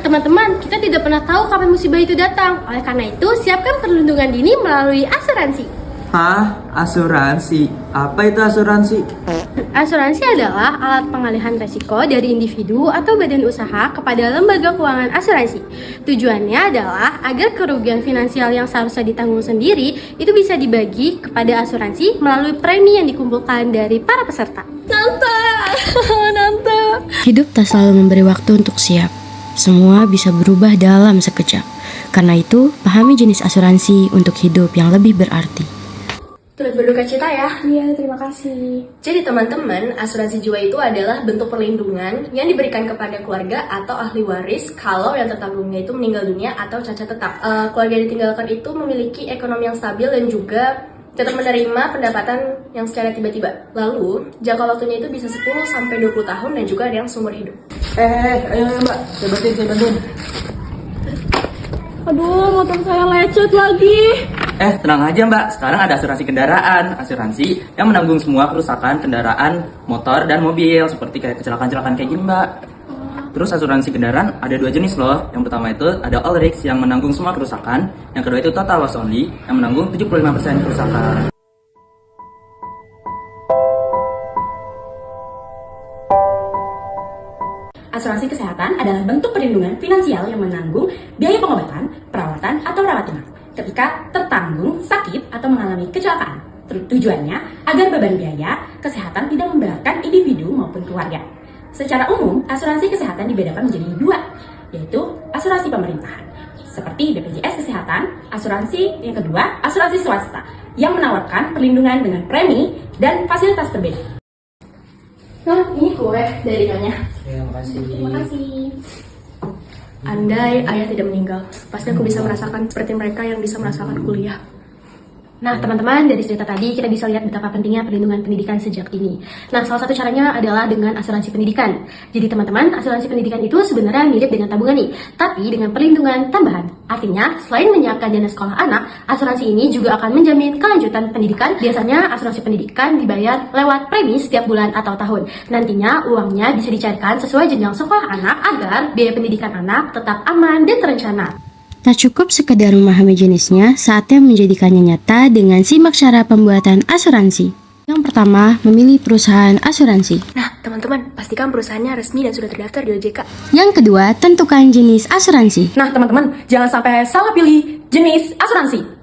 teman-teman, kita tidak pernah tahu kapan musibah itu datang. Oleh karena itu, siapkan perlindungan dini melalui asuransi. Hah? Asuransi? Apa itu asuransi? Asuransi adalah alat pengalihan risiko dari individu atau badan usaha kepada lembaga keuangan asuransi. Tujuannya adalah agar kerugian finansial yang seharusnya ditanggung sendiri itu bisa dibagi kepada asuransi melalui premi yang dikumpulkan dari para peserta. Nanta. Hidup tak selalu memberi waktu untuk siap. Semua bisa berubah dalam sekejap. Karena itu, pahami jenis asuransi untuk hidup yang lebih berarti. Turut berduka cita ya. Iya, terima kasih. Jadi teman-teman, asuransi jiwa itu adalah bentuk perlindungan yang diberikan kepada keluarga atau ahli waris kalau yang tertanggungnya itu meninggal dunia atau cacat tetap. Keluarga yang ditinggalkan itu memiliki ekonomi yang stabil dan juga tetap menerima pendapatan yang secara tiba-tiba. Lalu, jangka waktunya itu bisa 10-20 tahun dan juga ada yang seumur hidup. Ayo mbak, saya bantuin. Aduh, motor saya lecet lagi. Tenang aja mbak, sekarang ada asuransi kendaraan. Asuransi yang menanggung semua kerusakan kendaraan, motor, dan mobil. Seperti kayak kecelakaan-kecelakaan kayak gini mbak. Terus asuransi kendaraan ada 2 jenis loh. Yang pertama itu ada all risk yang menanggung semua kerusakan. Yang kedua itu total loss only yang menanggung 75% kerusakan. Asuransi kesehatan adalah bentuk perlindungan finansial yang menanggung biaya pengobatan, perawatan, atau rawat inap ketika tertanggung sakit atau mengalami kecelakaan. Tujuannya agar beban biaya kesehatan tidak memberatkan individu maupun keluarga. Secara umum, asuransi kesehatan dibedakan menjadi 2, yaitu asuransi pemerintahan, seperti BPJS Kesehatan. Asuransi yang kedua, asuransi swasta, yang menawarkan perlindungan dengan premi dan fasilitas berbeda. Nah, ini kue dari nyonya. Ya, makasih. Terima kasih. Andai ayah tidak meninggal, pasti aku bisa merasakan seperti mereka yang bisa merasakan kuliah. Nah, teman-teman, dari cerita tadi kita bisa lihat betapa pentingnya perlindungan pendidikan sejak dini. Nah, salah satu caranya adalah dengan asuransi pendidikan. Jadi, teman-teman, asuransi pendidikan itu sebenarnya mirip dengan tabungan nih, tapi dengan perlindungan tambahan. Artinya, selain menyiapkan dana sekolah anak, asuransi ini juga akan menjamin kelanjutan pendidikan. Biasanya, asuransi pendidikan dibayar lewat premi setiap bulan atau tahun. Nantinya, uangnya bisa dicarikan sesuai jenjang sekolah anak agar biaya pendidikan anak tetap aman dan terencana. Tak cukup sekedar memahami jenisnya, saatnya menjadikannya nyata dengan simak cara pembuatan asuransi. Yang pertama, memilih perusahaan asuransi. Nah, teman-teman, pastikan perusahaannya resmi dan sudah terdaftar di OJK. Yang kedua, tentukan jenis asuransi. Nah, teman-teman, jangan sampai salah pilih jenis asuransi.